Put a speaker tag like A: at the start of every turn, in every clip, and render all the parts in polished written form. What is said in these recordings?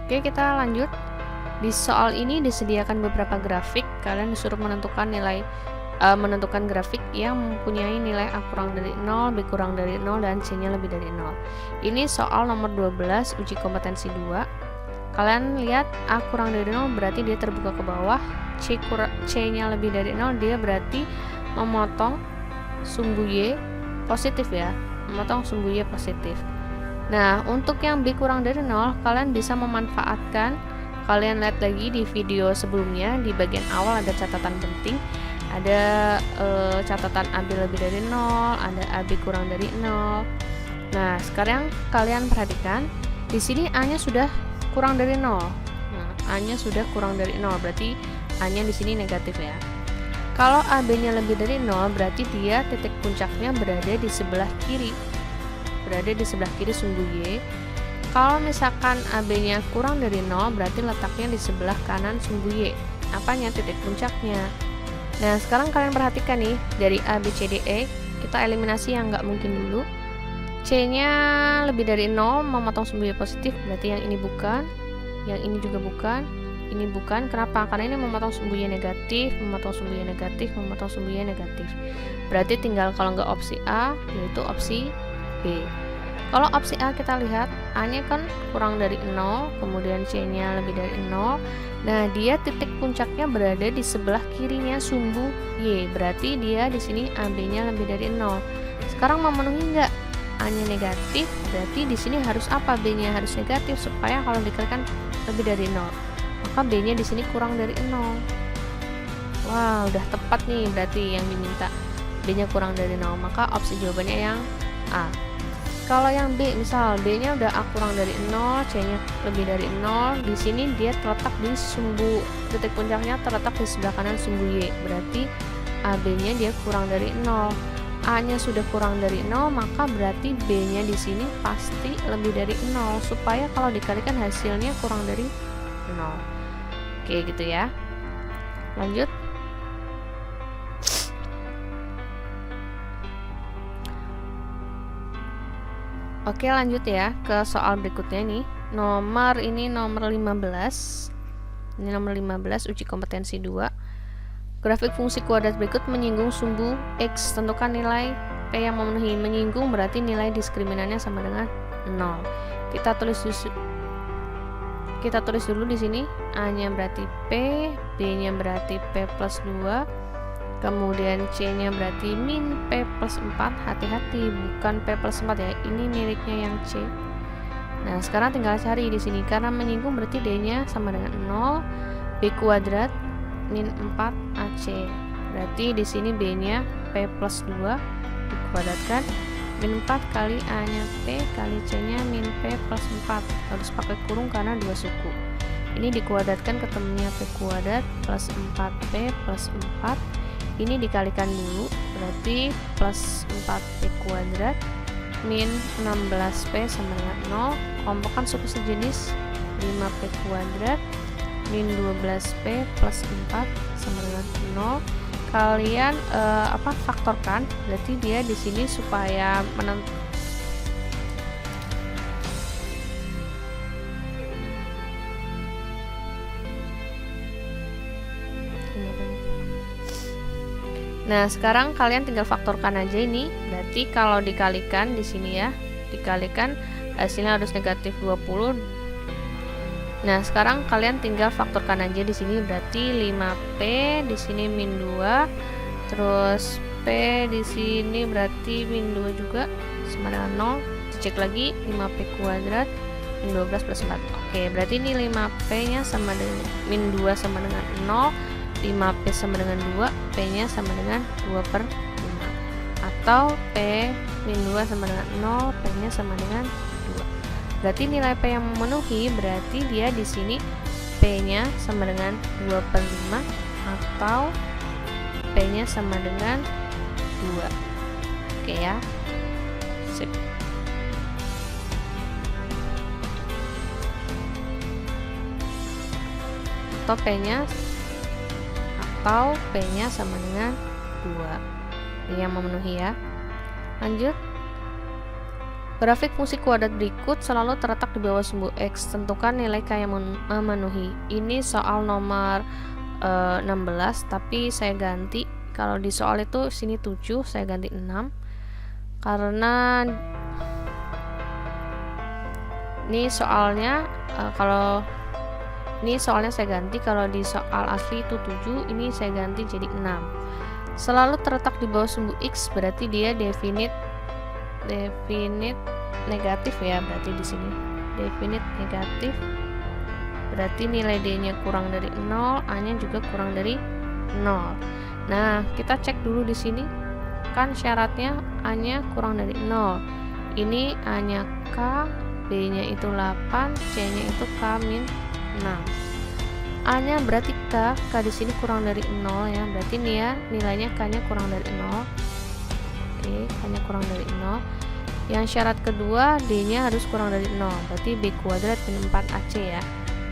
A: Oke, kita lanjut. Di soal ini disediakan beberapa grafik. Kalian disuruh menentukan menentukan grafik yang mempunyai nilai A kurang dari 0, B kurang dari 0, dan C-nya lebih dari 0. Ini soal nomor 12 uji kompetensi 2. Kalian lihat A kurang dari 0 berarti dia terbuka ke bawah, C-nya lebih dari 0 dia berarti memotong sumbu Y positif ya, memotong sumbu Y positif. Nah, untuk yang B kurang dari 0, kalian bisa memanfaatkan, kalian lihat lagi di video sebelumnya, di bagian awal ada catatan penting, ada catatan AB lebih dari 0, ada AB kurang dari 0. Nah, sekarang kalian perhatikan, di sini A-nya sudah kurang dari 0. Nah, A-nya sudah kurang dari 0, berarti A-nya di sini negatif ya. Kalau AB-nya lebih dari 0, berarti dia titik puncaknya berada di sebelah kiri. Berada di sebelah kiri sumbu Y. Kalau misalkan AB-nya kurang dari 0, berarti letaknya di sebelah kanan sumbu Y. Apanya? Titik puncaknya. Nah, sekarang kalian perhatikan nih, dari A, B, C, D, E, kita eliminasi yang nggak mungkin dulu. C-nya lebih dari 0, memotong sumbu Y positif, berarti yang ini bukan, yang ini juga bukan, ini bukan. Kenapa? Karena ini memotong sumbu Y negatif, memotong sumbu Y negatif, memotong sumbu Y negatif. Berarti tinggal kalau nggak opsi A, yaitu opsi B. Kalau opsi A kita lihat, A-nya kan kurang dari 0, kemudian C-nya lebih dari 0. Nah, dia titik puncaknya berada di sebelah kirinya sumbu Y. Berarti dia di sini AB-nya lebih dari 0. Sekarang memenuhi nggak? A-nya negatif, berarti di sini harus apa? B-nya harus negatif supaya kalau dikalikan lebih dari 0. Maka B-nya di sini kurang dari 0. Wah, udah tepat nih berarti yang diminta. B-nya kurang dari 0, maka opsi jawabannya yang A. Kalau yang B, misal B-nya udah A kurang dari 0, C-nya lebih dari 0, di sini dia terletak di sumbu, titik puncaknya terletak di sebelah kanan sumbu Y. Berarti AB-nya dia kurang dari 0. A-nya sudah kurang dari 0, maka berarti B-nya di sini pasti lebih dari 0 supaya kalau dikalikan hasilnya kurang dari 0. Oke, gitu ya. Lanjut. Oke, lanjut ya ke soal berikutnya nih. Nomor 15. Ini nomor 15 uji kompetensi 2. Grafik fungsi kuadrat berikut menyinggung sumbu X. Tentukan nilai P yang memenuhi. Menyinggung berarti nilai diskriminannya sama dengan 0. Kita tulis dulu di sini. A-nya berarti P, B-nya berarti P plus 2. Kemudian C-nya berarti min P plus 4. Hati-hati, bukan P plus 4 ya. Ini miliknya yang C. Nah, sekarang tinggal cari di sini. Karena menyinggung berarti D-nya sama dengan 0. B kuadrat min 4 AC. Berarti di sini B-nya P plus 2 dikuadratkan. Min 4 kali A-nya P kali C-nya min P plus 4. Harus pakai kurung karena 2 suku. Ini dikuadratkan ketemunya P kuadrat plus 4P plus 4. Ini dikalikan dulu, berarti plus 4P kuadrat min 16P sama dengan 0. Kelompokkan suku sejenis 5P kuadrat min 12P plus 4 sama dengan 0. Kalian faktorkan, berarti dia di sini supaya Nah, sekarang kalian tinggal faktorkan aja ini. Berarti kalau dikalikan di sini ya, dikalikan hasilnya harus negatif 20. Nah, sekarang kalian tinggal faktorkan aja di sini. Berarti 5P di sini min 2. Terus P di sini berarti min 2 juga sama dengan 0. Dicek lagi 5P kuadrat min 12 plus 4. Oke, berarti ini 5P-nya sama dengan min 2 sama dengan 0. 5P sama dengan 2, P-nya sama dengan 2/5. Atau P min 2 sama dengan 0, P-nya sama dengan 2. Berarti nilai P yang memenuhi, berarti dia di sini P-nya sama dengan 2/5 atau P-nya sama dengan 2. Oke ya. Sip. Atau P-nya sama dengan 2. Ini yang memenuhi ya. Lanjut. Grafik fungsi kuadrat berikut selalu terletak di bawah sumbu X. Tentukan nilai K yang memenuhi. Ini soal nomor 16, tapi saya ganti. Kalau di soal itu sini 7, saya ganti 6. Karena ini soalnya saya ganti. Kalau di soal asli itu 7, ini saya ganti jadi 6. Selalu terletak di bawah sumbu X, berarti dia definite negatif ya, berarti di sini definite negatif, berarti nilai D-nya kurang dari 0, A-nya juga kurang dari 0. Nah, kita cek dulu di sini. Kan syaratnya A-nya kurang dari 0. Ini A-nya K, B-nya itu 8, C-nya itu K min 6. A-nya berarti K di sini kurang dari 0 ya. Berarti nih ya, nilainya K-nya kurang dari 0. Oke, K-nya kurang dari 0. Yang syarat kedua, D-nya harus kurang dari 0. Berarti B kuadrat min 4AC ya.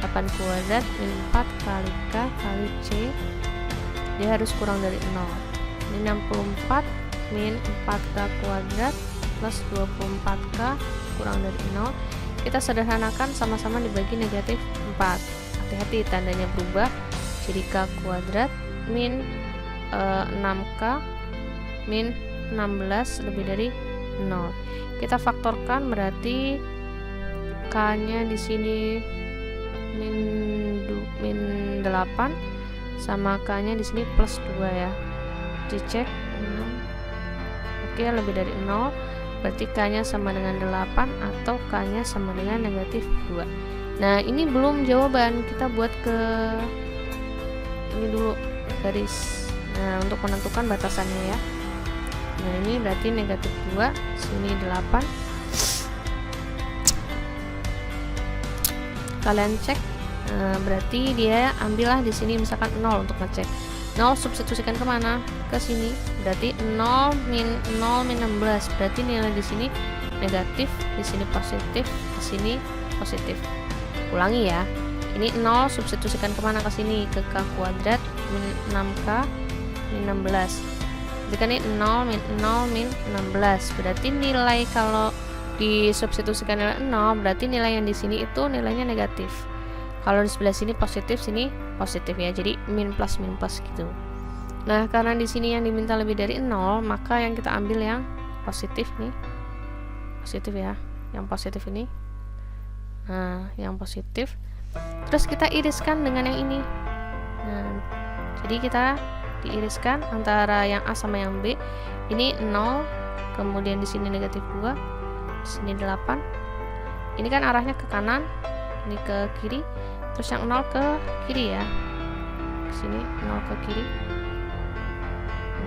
A: 8 kuadrat min 4 kali K kali C, dia harus kurang dari 0. Ini 64 min 4K kuadrat plus 24K kurang dari 0. Kita sederhanakan, sama-sama dibagi negatif 4. Hati-hati, tandanya berubah. Jadi K kuadrat min 6K min 16 lebih dari 0. Kita faktorkan, berarti K-nya di sini min 8 sama K-nya di sini plus 2 ya. Dicek 6. Oke, lebih dari 0. Berarti K-nya sama dengan 8 atau K-nya sama dengan negatif 2. Nah, ini belum jawaban. Kita buat ke ini dulu, garis. Nah, untuk menentukan batasannya ya. Nah, ini berarti negatif 2, sini 8. Kalian cek, berarti dia ambillah di sini misalkan 0 untuk ngecek. 0 substitusikan kemana? Ke sini. Berarti 0 min 16. Berarti nilai di sini negatif, di sini positif, di sini positif. Ulangi ya. Ini 0 substitusikan kemana? Ke sini, ke K kuadrat min 6K min 16. Jika ini 0 min 16, berarti nilai kalau disubstitusikan nilai 0, berarti nilai yang di sini itu nilainya negatif. Kalau di sebelah sini positif, sini positif ya. Jadi min plus gitu. Nah, karena di sini yang diminta lebih dari 0, maka yang kita ambil yang positif nih. Positif ya. Yang positif ini. Nah, yang positif. Terus kita iriskan dengan yang ini. Nah, jadi kita diiriskan antara yang A sama yang B. Ini 0, kemudian di sini negatif 2, di sini 8. Ini kan arahnya ke kanan, ini ke kiri, terus yang 0 ke kiri ya. Sini 0 ke kiri.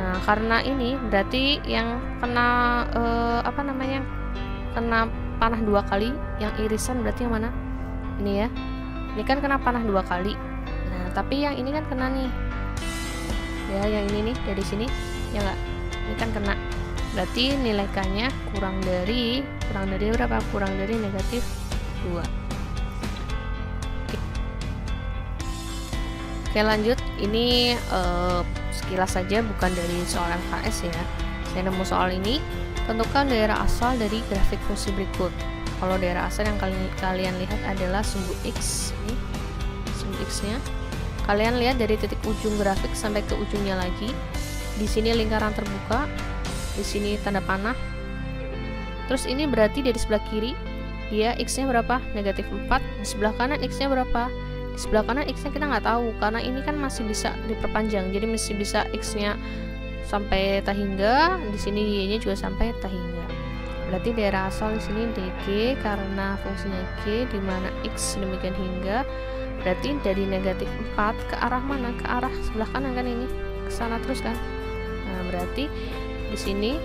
A: Nah, karena ini berarti yang kena kena panah 2 kali, yang irisan berarti yang mana? Ini ya. Ini kan kena panah 2 kali. Nah, tapi yang ini kan kena nih. Ya, yang ini nih dari sini ya enggak, ini kan kena, berarti nilai K-nya kurang dari berapa? Kurang dari negatif 2. Oke, lanjut. Ini sekilas saja, bukan dari soal MKS ya. Saya nemu soal ini. Tentukan daerah asal dari grafik fungsi berikut. Kalau daerah asal yang kalian lihat adalah sumbu X. Ini sumbu X-nya. Kalian lihat dari titik ujung grafik sampai ke ujungnya lagi. Di sini lingkaran terbuka, di sini tanda panah. Terus ini berarti dari sebelah kiri dia X-nya berapa? Negatif 4. Di sebelah kanan X-nya berapa? Di sebelah kanan X-nya kita nggak tahu, karena ini kan masih bisa diperpanjang. Jadi masih bisa X-nya sampai tak hingga, di sini Y-nya juga sampai tak hingga. Berarti daerah asal di sini DG karena fungsinya G, di mana X demikian hingga. Berarti dari negatif 4 ke arah mana? Ke arah sebelah kanan kan, ini ke sana terus kan. Nah, berarti di sini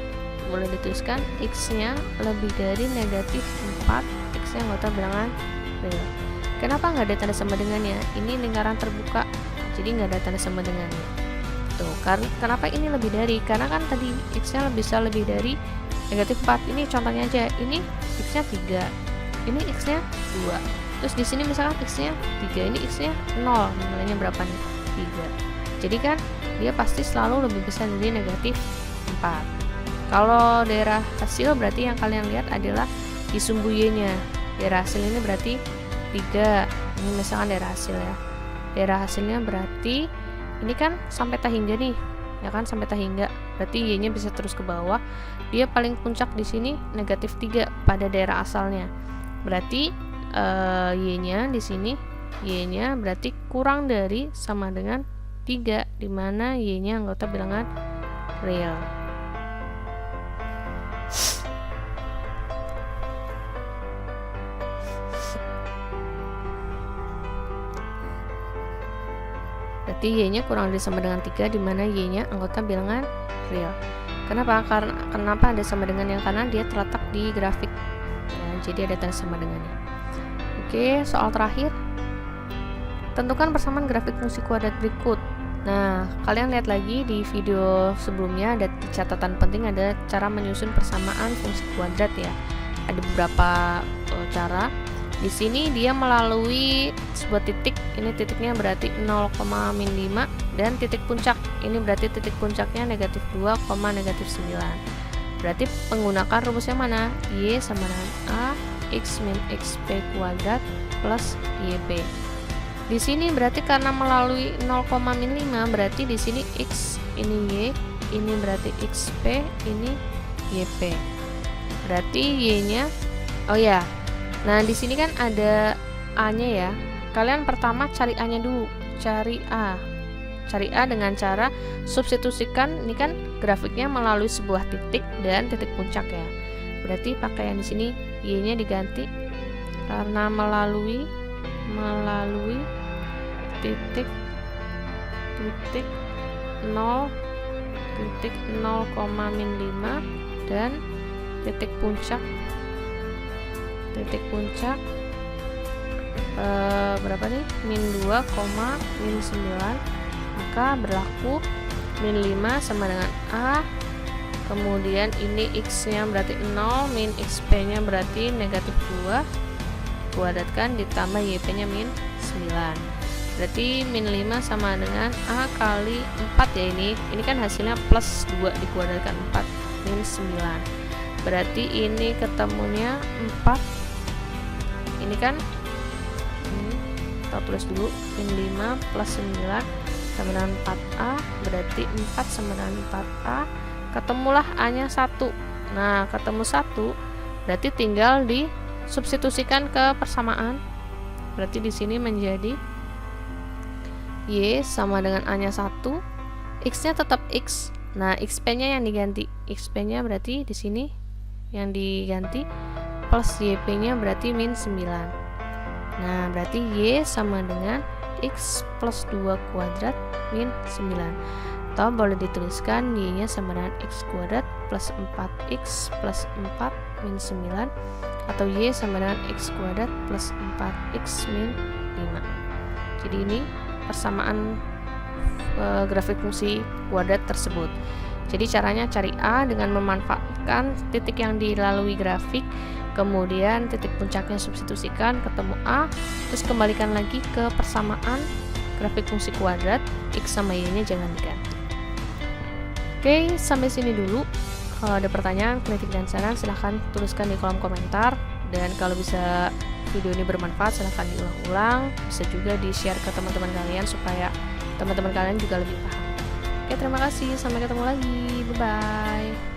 A: boleh dituliskan X-nya lebih dari negatif 4. X-nya anggota bilangan real. Kenapa nggak ada tanda sama dengannya? Ini lingkaran terbuka, jadi nggak ada tanda sama dengannya. Tuh, kenapa ini lebih dari? Karena kan tadi X-nya bisa lebih dari negatif 4. Ini contohnya aja, ini X-nya 3, ini X-nya 2. Terus di sini misalkan X-nya 3, ini X-nya 0, nilainya berapa nih? 3. Jadi kan dia pasti selalu lebih besar dari negatif 4. Kalau daerah hasil berarti yang kalian lihat adalah di sumbu Y-nya. Daerah hasil ini berarti 3. Ini misalkan daerah hasil ya. Daerah hasilnya berarti ini kan sampai tak hingga nih, ya kan, sampai tak hingga. Berarti Y-nya bisa terus ke bawah. Dia paling puncak di sini negatif 3 pada daerah asalnya. Berarti Y-nya di sini, Y-nya berarti kurang dari sama dengan 3, dimana Y-nya anggota bilangan real. Berarti Y-nya kurang dari sama dengan 3, dimana Y-nya anggota bilangan real. Kenapa? Kenapa ada sama dengan yang karena dia terletak di grafik ya, jadi ada tanda sama dengannya. Oke, soal terakhir, tentukan persamaan grafik fungsi kuadrat berikut. Nah, kalian lihat lagi di video sebelumnya, ada catatan penting, ada cara menyusun persamaan fungsi kuadrat ya. Ada beberapa cara. Di sini dia melalui sebuah titik, ini titiknya berarti 0,-5, dan titik puncak, ini berarti titik puncaknya negatif 2, negatif 9. Berarti menggunakan rumus yang mana? Y sama dengan A X min XP kuadrat plus YP. Di sini berarti karena melalui 0,-5, berarti di sini X ini Y, ini berarti XP, ini YP. Berarti Y-nya, oh ya. Nah, di sini kan ada A-nya ya. Kalian pertama cari A-nya dulu. Cari A. Cari A dengan cara substitusikan, ini kan grafiknya melalui sebuah titik dan titik puncak ya. Berarti pakai yang di sini Y-nya diganti karena melalui titik 0, titik 0,-5 dan titik puncak berapa nih? -2, -9. Maka berlaku -5 sama dengan A. Kemudian ini X-nya berarti 0, min XP-nya berarti negatif 2. Kuadratkan ditambah YP-nya -9. Berarti -5 sama dengan A kali 4 ya ini. Ini kan hasilnya plus 2 dikuadratkan 4, -9. Berarti ini ketemunya 4. Ini kan kita tulis dulu, -5 plus 9 sama dengan 4A, berarti 4 sama dengan 4A. Ketemulah A-nya 1. Nah, ketemu 1, berarti tinggal disubstitusikan ke persamaan. Berarti di sini menjadi Y sama dengan A-nya 1, X-nya tetap X. Nah, XP-nya yang diganti. XP-nya berarti di sini yang diganti plus YP-nya berarti -9. Nah, berarti Y sama dengan X plus 2 kuadrat -9. Atau boleh dituliskan Y-nya sama dengan X kuadrat plus 4X plus 4 -9. Atau Y sama dengan X kuadrat plus 4X -5. Jadi ini persamaan grafik fungsi kuadrat tersebut. Jadi caranya cari A dengan memanfaatkan titik yang dilalui grafik, kemudian titik puncaknya substitusikan, ketemu A, terus kembalikan lagi ke persamaan grafik fungsi kuadrat, X sama Y-nya jangan diganti. Oke, sampai sini dulu. Kalau ada pertanyaan, kritik, dan saran silahkan tuliskan di kolom komentar. Dan kalau bisa video ini bermanfaat, silahkan diulang-ulang. Bisa juga di-share ke teman-teman kalian supaya teman-teman kalian juga lebih paham. Oke, terima kasih. Sampai ketemu lagi. Bye-bye.